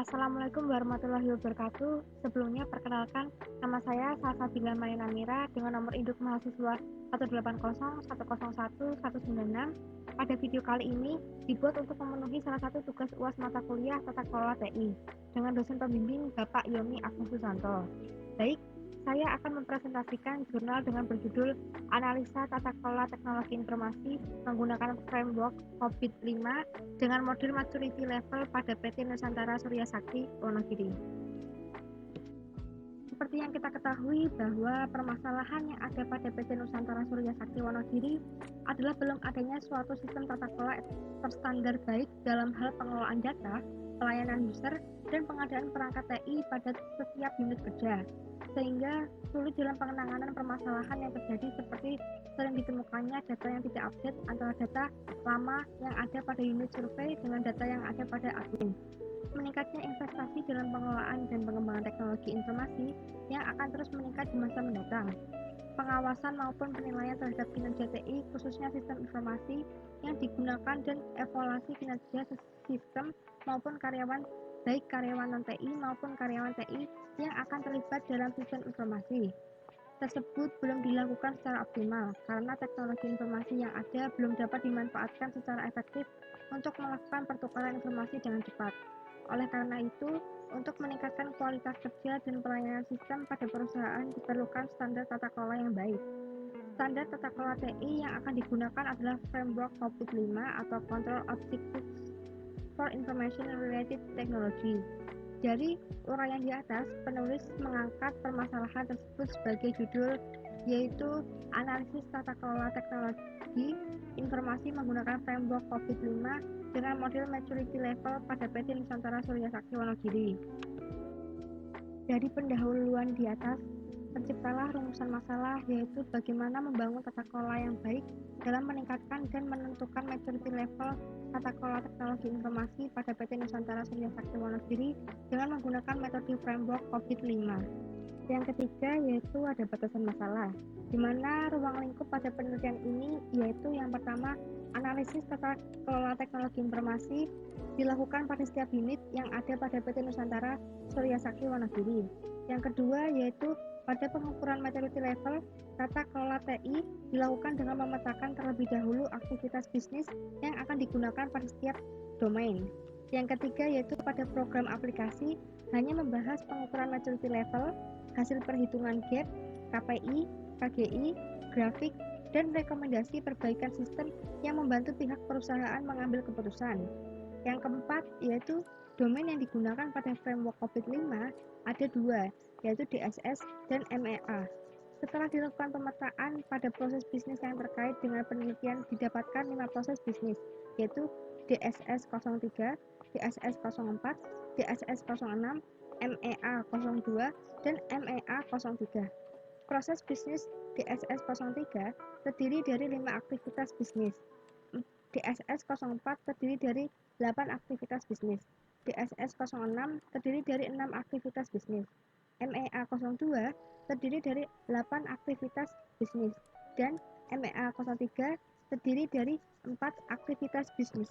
Assalamualaikum warahmatullahi wabarakatuh. Sebelumnya perkenalkan, nama saya Salsabila Marina Mira dengan nomor induk mahasiswa 18010119196. Pada video kali ini dibuat untuk memenuhi salah satu tugas UAS mata kuliah Tata Kelola TI dengan dosen pembimbing Bapak Yomi Agnes Susanto. Baik, saya akan mempresentasikan jurnal dengan berjudul Analisa Tata Kelola Teknologi Informasi menggunakan framework COVID-5 dengan modul maturity level pada PT Nusantara Surya Sakti Wonogiri. Seperti yang kita ketahui bahwa permasalahan yang ada pada PT Nusantara Surya Sakti Wonogiri adalah belum adanya suatu sistem tata kelola terstandar baik dalam hal pengelolaan data, pelayanan user, dan pengadaan perangkat TI pada setiap unit kerja, sehingga sulit dalam penanganan permasalahan yang terjadi seperti sering ditemukannya data yang tidak update antara data lama yang ada pada unit survei dengan data yang ada pada admin. Meningkatnya investasi dalam pengelolaan dan pengembangan teknologi informasi yang akan terus meningkat di masa mendatang. Pengawasan maupun penilaian terhadap kinerja TI, khususnya sistem informasi yang digunakan dan evaluasi kinerja sistem maupun karyawan, baik karyawan non-TI maupun karyawan TI yang akan terlibat dalam sistem informasi tersebut belum dilakukan secara optimal karena teknologi informasi yang ada belum dapat dimanfaatkan secara efektif untuk melakukan pertukaran informasi dengan cepat. Oleh karena itu, untuk meningkatkan kualitas kerja dan pelayanan sistem pada perusahaan diperlukan standar tata kelola yang baik. Standar tata kelola TI yang akan digunakan adalah framework COVID-5 atau Control Objectives for Information Related Technology. Dari uraian di atas, penulis mengangkat permasalahan tersebut sebagai judul, yaitu Analisis Tata Kelola Teknologi Informasi menggunakan Framework COVID-5 dengan model maturity level pada PT Nusantara Surya Sakti Wonogiri. Dari pendahuluan di atas, terciptalah rumusan masalah, yaitu bagaimana membangun tata kelola yang baik dalam meningkatkan dan menentukan maturity level tata kelola teknologi informasi pada PT Nusantara Surya Sakti Wonogiri dengan menggunakan metode framework COVID-5. Yang ketiga yaitu ada batasan masalah, di mana ruang lingkup pada penelitian ini yaitu yang pertama, analisis tata kelola teknologi informasi dilakukan pada setiap unit yang ada pada PT Nusantara Surya Sakti Wonogiri. Yang kedua yaitu pada pengukuran maturity level, tata kelola TI dilakukan dengan memetakan terlebih dahulu aktivitas bisnis yang akan digunakan pada setiap domain. Yang ketiga yaitu pada program aplikasi hanya membahas pengukuran maturity level, hasil perhitungan gap, KPI, KGI, grafik, dan rekomendasi perbaikan sistem yang membantu pihak perusahaan mengambil keputusan. Yang keempat yaitu domain yang digunakan pada framework COVID-5 ada dua, yaitu DSS dan MEA. Setelah dilakukan pemetaan pada proses bisnis yang terkait dengan penelitian didapatkan 5 proses bisnis, yaitu DSS 03, DSS 04, DSS 06, MEA 02, dan MEA 03. Proses bisnis DSS 03 terdiri dari 5 aktivitas bisnis. DSS 04 terdiri dari 8 aktivitas bisnis. DSS 06 terdiri dari 6 aktivitas bisnis. MEA 02 terdiri dari 8 aktivitas bisnis dan MEA 03 terdiri dari 4 aktivitas bisnis.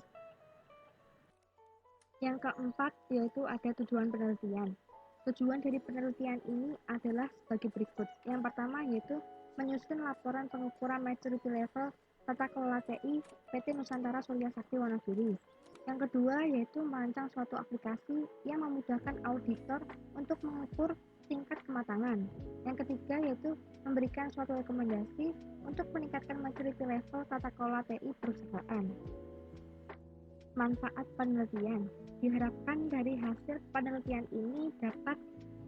Yang keempat yaitu ada tujuan penelitian. Tujuan dari penelitian ini adalah sebagai berikut. Yang pertama yaitu menyusun laporan pengukuran maturity level tata kelola TI PT Nusantara Surya Sakti Wonogiri. Yang kedua yaitu merancang suatu aplikasi yang memudahkan auditor untuk mengukur tingkat kematangan. Yang ketiga yaitu memberikan suatu rekomendasi untuk meningkatkan maturity level tata kelola TI perusahaan. Manfaat penelitian diharapkan dari hasil penelitian ini dapat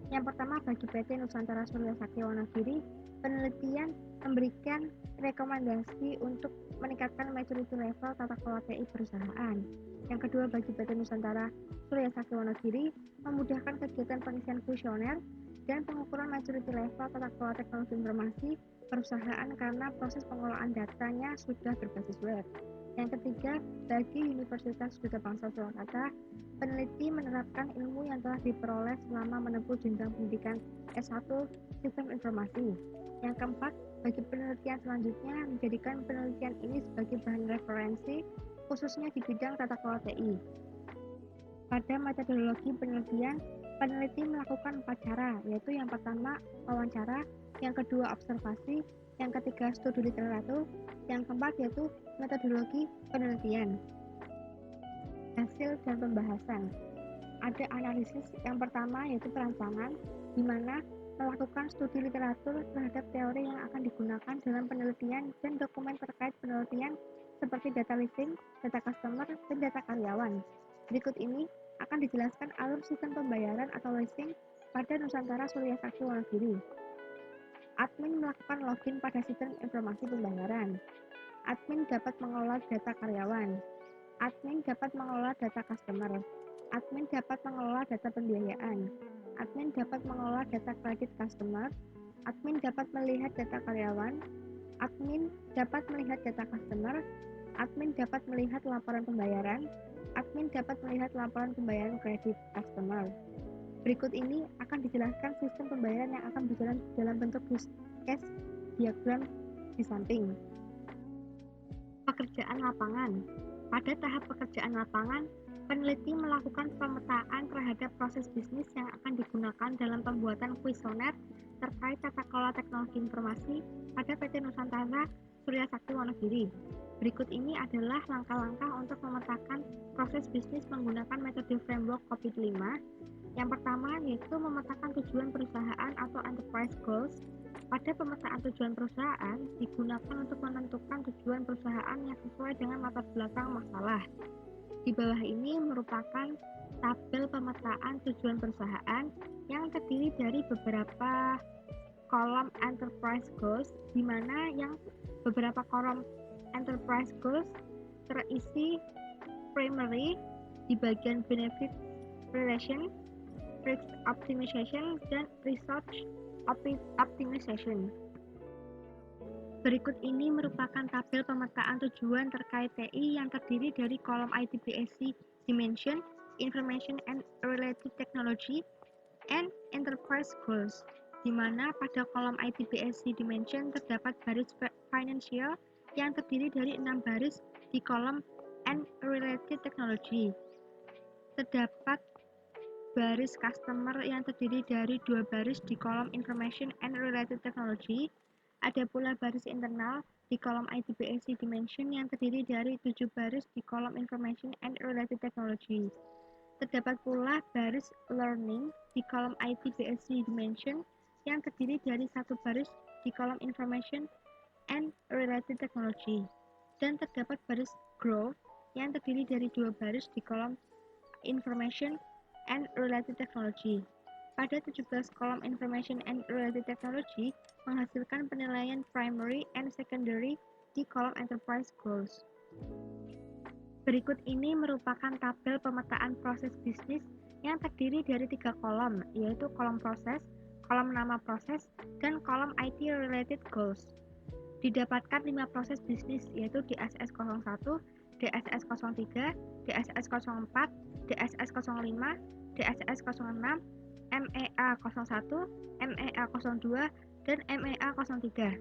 yang pertama bagi PT Nusantara Surya Sakti Wonogiri, penelitian memberikan rekomendasi untuk meningkatkan maturity level tata kelola TI perusahaan. Yang kedua bagi PT Nusantara Surya Sakti Wonogiri, memudahkan kegiatan pengisian kuesioner dan pengukuran maturity level tata kelola teknologi informasi perusahaan karena proses pengelolaan datanya sudah berbasis web. Yang ketiga, bagi Universitas Gudang Bangsa Surakarta, peneliti menerapkan ilmu yang telah diperoleh selama menempuh jenjang pendidikan S1 Sistem Informasi. Yang keempat, bagi penelitian selanjutnya menjadikan penelitian ini sebagai bahan referensi khususnya di bidang tata kelola TI. Pada metodologi penelitian, peneliti melakukan 4 cara, yaitu yang pertama wawancara, yang kedua observasi, yang ketiga studi literatur, yang keempat yaitu metodologi penelitian. Hasil dan pembahasan. Ada analisis yang pertama yaitu perancangan, di mana melakukan studi literatur terhadap teori yang akan digunakan dalam penelitian dan dokumen terkait penelitian seperti data listing, data customer, dan data karyawan. Berikut ini akan dijelaskan alur sistem pembayaran atau listing pada Nusantara Surya Sakti Wonogiri. Admin melakukan login pada sistem informasi pembayaran. Admin dapat mengelola data karyawan. Admin dapat mengelola data customer. Admin dapat mengelola data pembiayaan. Admin dapat mengelola data kredit customer. Admin dapat melihat data karyawan. Admin dapat melihat data customer. Admin dapat melihat laporan pembayaran. Admin dapat melihat laporan pembayaran kredit customer. Berikut ini akan dijelaskan sistem pembayaran yang akan berjalan dalam bentuk use case diagram di samping. Pekerjaan lapangan. Pada tahap pekerjaan lapangan, peneliti melakukan pemetaan terhadap proses bisnis yang akan digunakan dalam pembuatan kuesioner terkait tata kelola teknologi informasi pada PT Nusantara Surya Sakti Wonogiri. Berikut ini adalah langkah-langkah untuk memetakan proses bisnis menggunakan metode framework COVID-5. Yang pertama yaitu memetakan tujuan perusahaan atau enterprise goals. Pada pemetaan tujuan perusahaan digunakan untuk menentukan tujuan perusahaan yang sesuai dengan latar belakang masalah. Di bawah ini merupakan tabel pemetaan tujuan perusahaan yang terdiri dari beberapa kolom enterprise goals, di mana yang beberapa kolom enterprise goals terisi primary di bagian benefit relation, risk optimization, dan research optimization. Berikut ini merupakan tabel pemetaan tujuan terkait TI yang terdiri dari kolom ITBSC Dimension, Information and Related Technology, and Enterprise Goals, di mana pada kolom ITBSC Dimension terdapat baris Financial yang terdiri dari 6 baris di kolom and Related Technology. Terdapat baris Customer yang terdiri dari 2 baris di kolom Information and Related Technology. Ada pula baris internal di kolom ITBSC Dimension yang terdiri dari 7 baris di kolom Information and Related Technology. Terdapat pula baris Learning di kolom ITBSC Dimension yang terdiri dari 1 baris di kolom Information and Related Technology. Dan terdapat baris Grow yang terdiri dari 2 baris di kolom Information and Related Technology. Pada 17 kolom Information and Related Technology menghasilkan penilaian primary and secondary di kolom Enterprise Goals. Berikut ini merupakan tabel pemetaan proses bisnis yang terdiri dari 3 kolom, yaitu kolom proses, kolom nama proses, dan kolom IT Related Goals. Didapatkan 5 proses bisnis, yaitu DSS 01, DSS 03, DSS 04, DSS 05, DSS 06, MEA 01, MEA 02, dan MEA 03.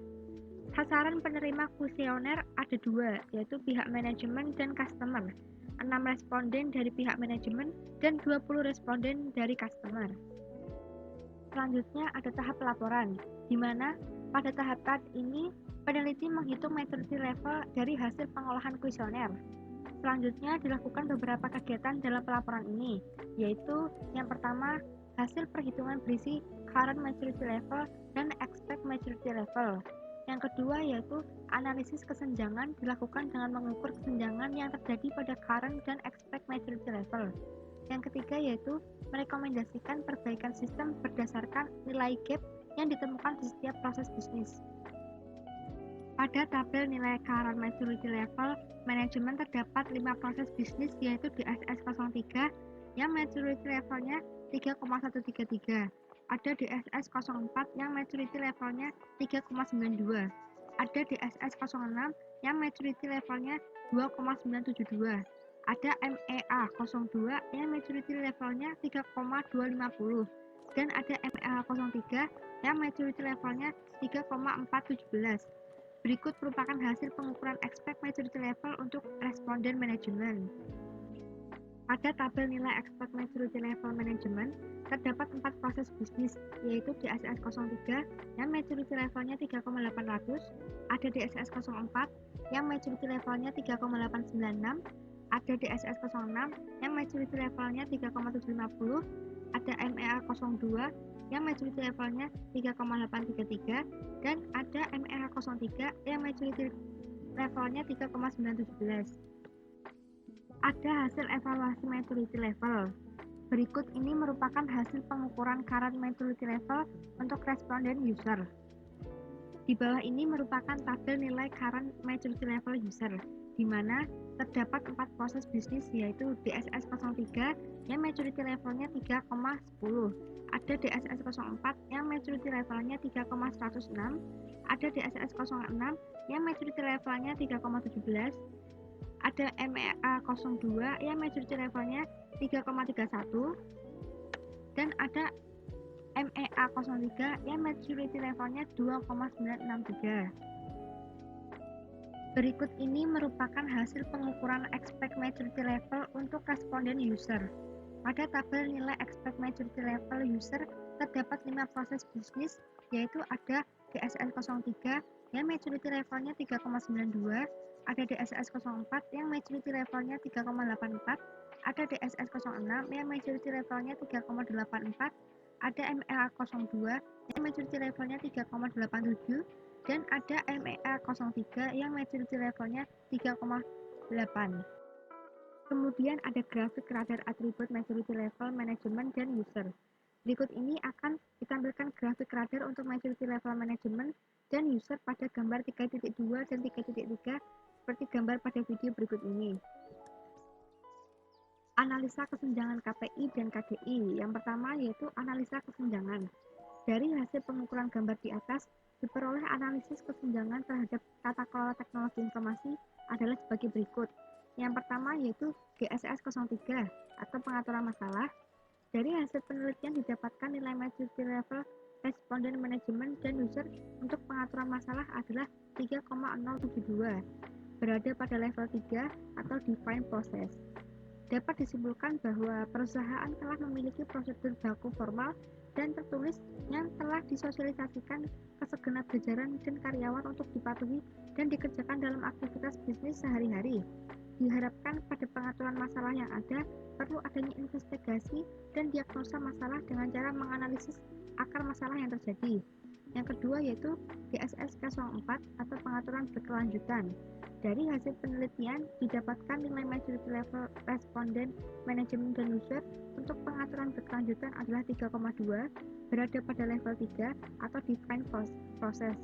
Sasaran penerima kuesioner ada 2, yaitu pihak manajemen dan customer. 6 responden dari pihak manajemen dan 20 responden dari customer. Selanjutnya ada tahap pelaporan, di mana pada tahap ini peneliti menghitung maturity level dari hasil pengolahan kuesioner. Selanjutnya dilakukan beberapa kegiatan dalam pelaporan ini, yaitu yang pertama, hasil perhitungan berisi current maturity level dan expect maturity level. Yang kedua yaitu analisis kesenjangan dilakukan dengan mengukur kesenjangan yang terjadi pada current dan expect maturity level. Yang ketiga yaitu merekomendasikan perbaikan sistem berdasarkan nilai gap yang ditemukan di setiap proses bisnis. Pada tabel nilai current maturity level, manajemen terdapat 5 proses bisnis yaitu DSS 03 yang maturity levelnya 3,133. Ada DSS 04 yang maturity levelnya 3,92. Ada DSS 06 yang maturity levelnya 2,972. Ada MEA 02 yang maturity levelnya 3,250. Dan ada MEA 03 yang maturity levelnya 3,417. Berikut merupakan hasil pengukuran expect maturity level untuk responden manajemen. Pada tabel nilai Expect Maturity Level Management, terdapat 4 proses bisnis, yaitu DSS 03 yang maturity levelnya 3,800, ada DSS 04 yang maturity levelnya 3,896, ada DSS 06 yang maturity levelnya 3,750, ada MEA 02 yang maturity levelnya 3,833, dan ada MEA 03 yang maturity levelnya 3,917. Ada hasil evaluasi maturity level. Berikut ini merupakan hasil pengukuran current maturity level untuk responden user. Di bawah ini merupakan tabel nilai current maturity level user, di mana terdapat 4 proses bisnis, yaitu DSS 03 yang maturity levelnya 3,10, ada DSS 04 yang maturity levelnya 3,106, ada DSS 06 yang maturity levelnya 3,17, ada MEA 02 yang maturity levelnya 3,31, dan ada MEA 03 yang maturity levelnya 2,963. Berikut ini merupakan hasil pengukuran expect maturity level untuk responden user. Pada tabel nilai expect maturity level user terdapat 5 proses bisnis, yaitu ada DSS 03 yang maturity levelnya 3,92, ada DSS 04 yang maturity levelnya 3,84, ada DSS 06 yang maturity levelnya 3,84, ada MEA 02 yang maturity levelnya 3,87, dan ada MEA 03 yang maturity levelnya 3,8. Kemudian ada grafik radar atribut maturity level management dan user. Berikut ini akan ditampilkan grafik radar untuk maturity level management dan user pada gambar 3.2 dan 3.3 seperti gambar pada video berikut ini. Analisa kesenjangan KPI dan KDI. Yang pertama yaitu analisa kesenjangan. Dari hasil pengukuran gambar di atas, diperoleh analisis kesenjangan terhadap tata kelola teknologi informasi adalah sebagai berikut. Yang pertama yaitu GSS 03 atau pengaturan masalah. Dari hasil penelitian didapatkan nilai maturity level responden manajemen dan user untuk pengaturan masalah adalah 3,072, berada pada level 3 atau define process. Dapat disimpulkan bahwa perusahaan telah memiliki prosedur baku formal dan tertulis yang telah disosialisasikan ke segenap jajaran dan karyawan untuk dipatuhi dan dikerjakan dalam aktivitas bisnis sehari-hari. Diharapkan pada pengaturan masalah yang ada, perlu adanya investigasi dan diagnosa masalah dengan cara menganalisis akar masalah yang terjadi. Yang kedua yaitu DSS 04 atau pengaturan berkelanjutan. Dari hasil penelitian didapatkan nilai maturity level responden manajemen dan user untuk pengaturan berkelanjutan adalah 3,2, berada pada level 3 atau define process.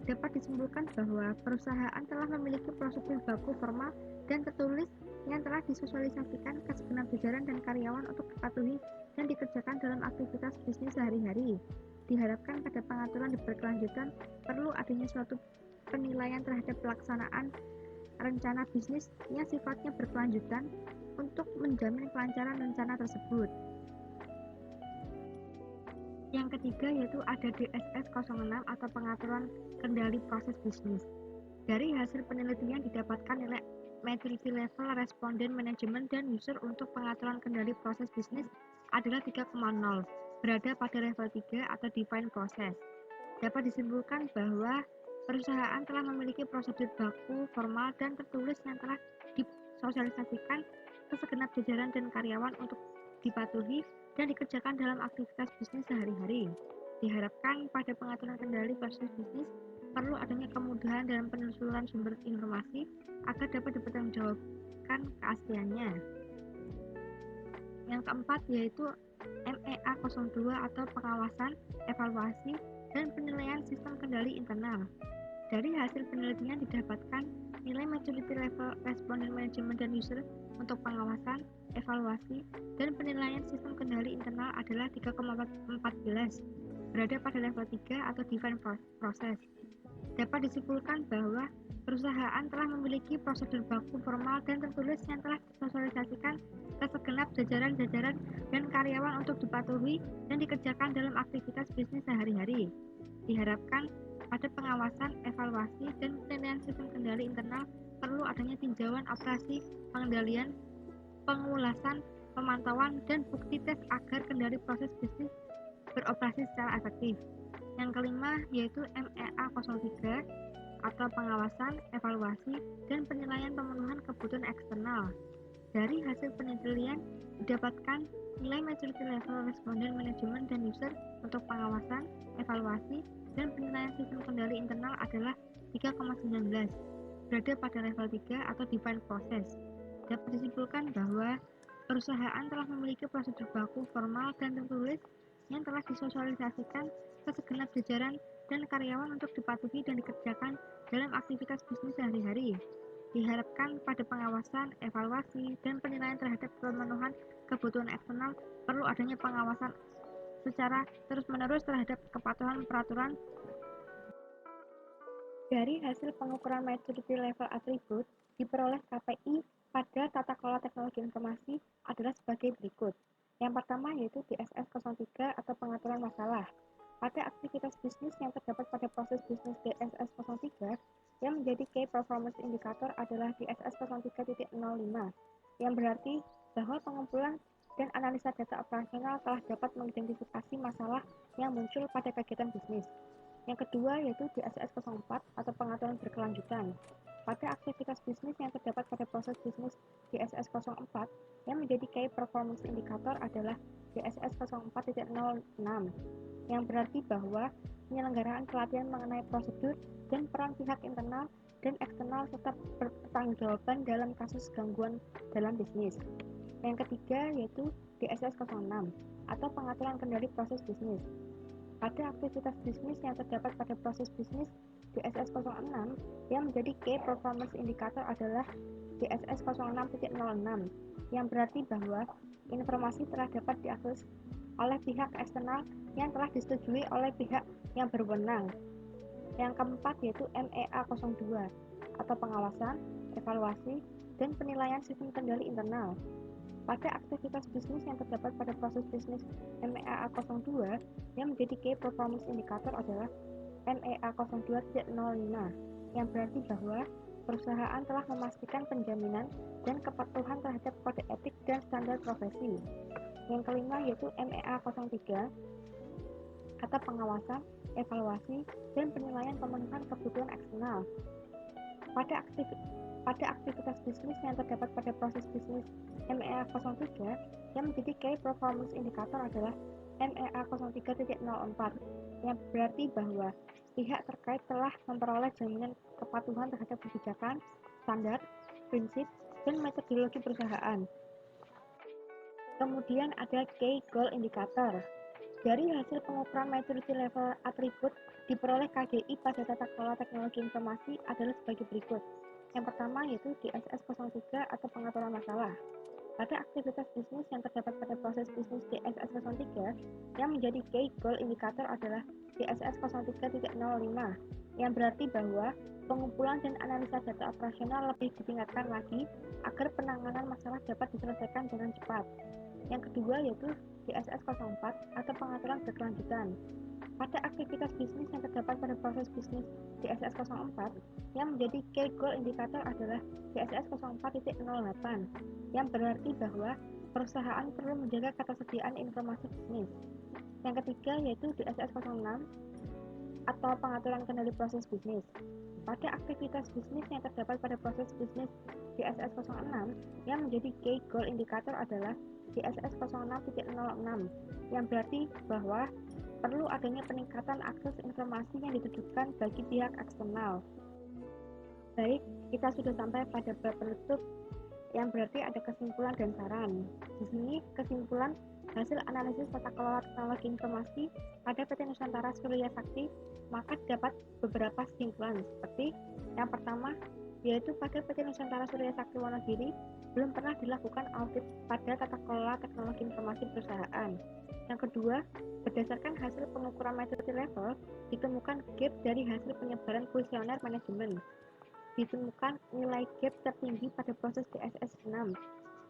Dapat disimpulkan bahwa perusahaan telah memiliki prosedur baku formal dan tertulis yang telah disosialisasikan ke segenap jajaran dan karyawan untuk dipatuhi dan dikerjakan dalam aktivitas bisnis sehari-hari. Diharapkan pada pengaturan berkelanjutan perlu adanya suatu penilaian terhadap pelaksanaan rencana bisnis yang sifatnya berkelanjutan untuk menjamin kelancaran rencana tersebut. Yang ketiga yaitu ada DSS 06 atau pengaturan kendali proses bisnis. Dari hasil penelitian didapatkan nilai maturity level responden manajemen dan user untuk pengaturan kendali proses bisnis adalah 3,0, berada pada level 3 atau define process. Dapat disimpulkan bahwa perusahaan telah memiliki prosedur baku, formal, dan tertulis yang telah disosialisasikan ke segenap jajaran dan karyawan untuk dipatuhi dan dikerjakan dalam aktivitas bisnis sehari-hari. Diharapkan pada pengaturan kendali proses bisnis perlu adanya kemudahan dalam penelusuran sumber informasi agar dapat dipertanggungjawabkan keasliannya. Yang keempat yaitu MEA 02 atau pengawasan, evaluasi, dan penilaian sistem kendali internal. Dari hasil penelitian didapatkan nilai maturity level responden manajemen dan user untuk pengawasan, evaluasi, dan penilaian sistem kendali internal adalah 3,14, berada pada level 3 atau define process. Dapat disimpulkan bahwa perusahaan telah memiliki prosedur baku formal dan tertulis yang telah disosialisasikan ke segenap jajaran-jajaran dan karyawan untuk dipatuhi dan dikerjakan dalam aktivitas bisnis sehari-hari. Diharapkan pada pengawasan, evaluasi, dan penilaian sistem kendali internal perlu adanya tinjauan operasi pengendalian pengulasan, pemantauan, dan bukti tes agar kendali proses bisnis beroperasi secara efektif. Yang kelima yaitu MEA 03 atau pengawasan, evaluasi, dan penilaian pemenuhan kebutuhan eksternal. Dari hasil penelitian didapatkan nilai maturity level responden manajemen dan user untuk pengawasan, evaluasi, dan penilaian sistem kendali internal adalah 3,19, berada pada level 3 atau defined process. Dapat disimpulkan bahwa perusahaan telah memiliki prosedur baku formal dan tertulis yang telah disosialisasikan ke segenap jajaran dan karyawan untuk dipatuhi dan dikerjakan dalam aktivitas bisnis sehari-hari. Diharapkan pada pengawasan, evaluasi, dan penilaian terhadap pemenuhan kebutuhan eksternal perlu adanya pengawasan secara terus-menerus terhadap kepatuhan peraturan. Dari hasil pengukuran maturity level atribut diperoleh KPI pada tata kelola teknologi informasi adalah sebagai berikut. Yang pertama yaitu DSS 03 atau pengaturan masalah. Pada aktivitas bisnis yang terdapat pada proses bisnis DSS 03, yang menjadi Key Performance Indicator adalah DSS 03.05, yang berarti bahwa pengumpulan dan analisa data operasional telah dapat mengidentifikasi masalah yang muncul pada kegiatan bisnis. Yang kedua yaitu DSS 04 atau pengaturan berkelanjutan. Pada aktivitas bisnis yang terdapat pada proses bisnis DSS 04, yang menjadi Key Performance Indicator adalah DSS 04.06, yang berarti bahwa penyelenggaraan pelatihan mengenai prosedur dan peran pihak internal dan eksternal serta pertanggungjawaban dalam kasus gangguan dalam bisnis. Yang ketiga yaitu DSS 06 atau pengaturan kendali proses bisnis. Pada aktivitas bisnis yang terdapat pada proses bisnis DSS 06, yang menjadi Key Performance Indicator adalah DSS 06.06, yang berarti bahwa informasi telah dapat diakses oleh pihak eksternal yang telah disetujui oleh pihak yang berwenang. Yang keempat yaitu MEA 02 atau pengawasan, evaluasi, dan penilaian sistem kendali internal. Pada aktivitas bisnis yang terdapat pada proses bisnis MEA 02, yang menjadi Key Performance Indicator adalah MEA 02.05, yang berarti bahwa perusahaan telah memastikan penjaminan dan kepatuhan terhadap kode etik dan standar profesi. Yang kelima yaitu MEA 03 atau pengawasan, evaluasi, dan penilaian pemenuhan kebutuhan eksternal. Pada aktivitas bisnis yang terdapat pada proses bisnis MEA 03, yang menjadi Key Performance Indicator adalah MEA 03.04, yang berarti bahwa pihak terkait telah memperoleh jaminan kepatuhan terhadap kebijakan, standar, prinsip, dan metodologi perusahaan. Kemudian ada Key Goal Indicator. Dari hasil pengukuran maturity level atribut diperoleh KGI pada tata kelola teknologi informasi adalah sebagai berikut. Yang pertama yaitu DSS 03 atau pengaturan masalah. Pada aktivitas bisnis yang terdapat pada proses bisnis DSS 03, yang menjadi Key Goal Indicator adalah DSS 03.05, yang berarti bahwa pengumpulan dan analisa data operasional lebih ditingkatkan lagi agar penanganan masalah dapat diselesaikan dengan cepat. Yang kedua yaitu DSS 04 atau pengaturan berkelanjutan. Pada aktivitas bisnis yang terdapat pada proses bisnis DSS 04, yang menjadi Key Goal Indicator adalah DSS 04.08, yang berarti bahwa perusahaan perlu menjaga ketersediaan informasi bisnis. Yang ketiga yaitu DSS 06 atau pengaturan kendali proses bisnis. Pada aktivitas bisnis yang terdapat pada proses bisnis DSS 06, yang menjadi Key Goal Indicator adalah DSS 06.06, yang berarti bahwa perlu adanya peningkatan akses informasi yang ditujukan bagi pihak eksternal. Baik, kita sudah sampai pada bab penutup, yang berarti ada kesimpulan dan saran. Di sini kesimpulan hasil analisis tata kelola teknologi informasi pada PT Nusantara Surya Sakti, maka dapat beberapa kesimpulan seperti yang pertama yaitu pada PT Nusantara Surya Sakti Wonogiri belum pernah dilakukan audit pada tata kelola teknologi informasi perusahaan. Yang kedua, berdasarkan hasil pengukuran maturity level, ditemukan gap dari hasil penyebaran kuesioner manajemen. Ditemukan nilai gap tertinggi pada proses DSS 6,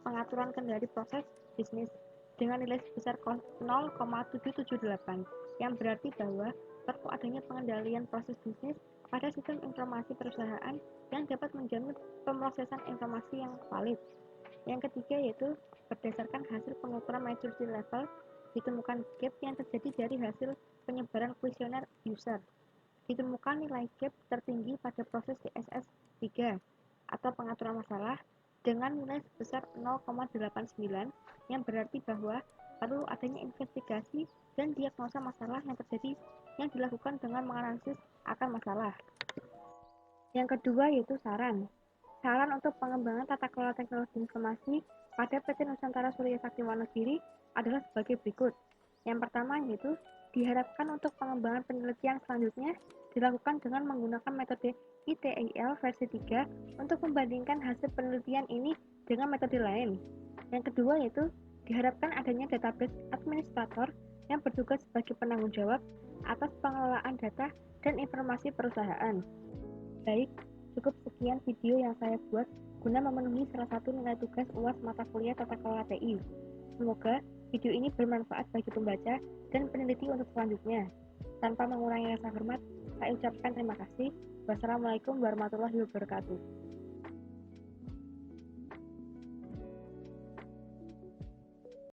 pengaturan kendali proses bisnis, dengan nilai sebesar 0,778, yang berarti bahwa perlu adanya pengendalian proses bisnis pada sistem informasi perusahaan yang dapat menjamin pemrosesan informasi yang valid. Yang ketiga yaitu berdasarkan hasil pengukuran maturity level, ditemukan gap yang terjadi dari hasil penyebaran kuesioner user. Ditemukan nilai gap tertinggi pada proses DSS 3 atau pengaturan masalah dengan nilai sebesar 0,89 yang berarti bahwa perlu adanya investigasi dan diagnosa masalah yang terjadi yang dilakukan dengan menganalisis akar masalah. Yang kedua yaitu saran. Saran untuk pengembangan tata kelola teknologi informasi pada PT Nusantara Surya Sakti Wonogiri adalah sebagai berikut. Yang pertama yaitu diharapkan untuk pengembangan penelitian selanjutnya dilakukan dengan menggunakan metode ITIL versi 3 untuk membandingkan hasil penelitian ini dengan metode lain. Yang kedua yaitu diharapkan adanya database administrator yang bertugas sebagai penanggung jawab atas pengelolaan data dan informasi perusahaan. Baik, cukup sekian video yang saya buat guna memenuhi salah satu nilai tugas UAS mata kuliah Tata Kelola TI. Semoga video ini bermanfaat bagi pembaca dan peneliti untuk selanjutnya. Tanpa mengurangi rasa hormat, saya ucapkan terima kasih. Wassalamualaikum warahmatullahi wabarakatuh.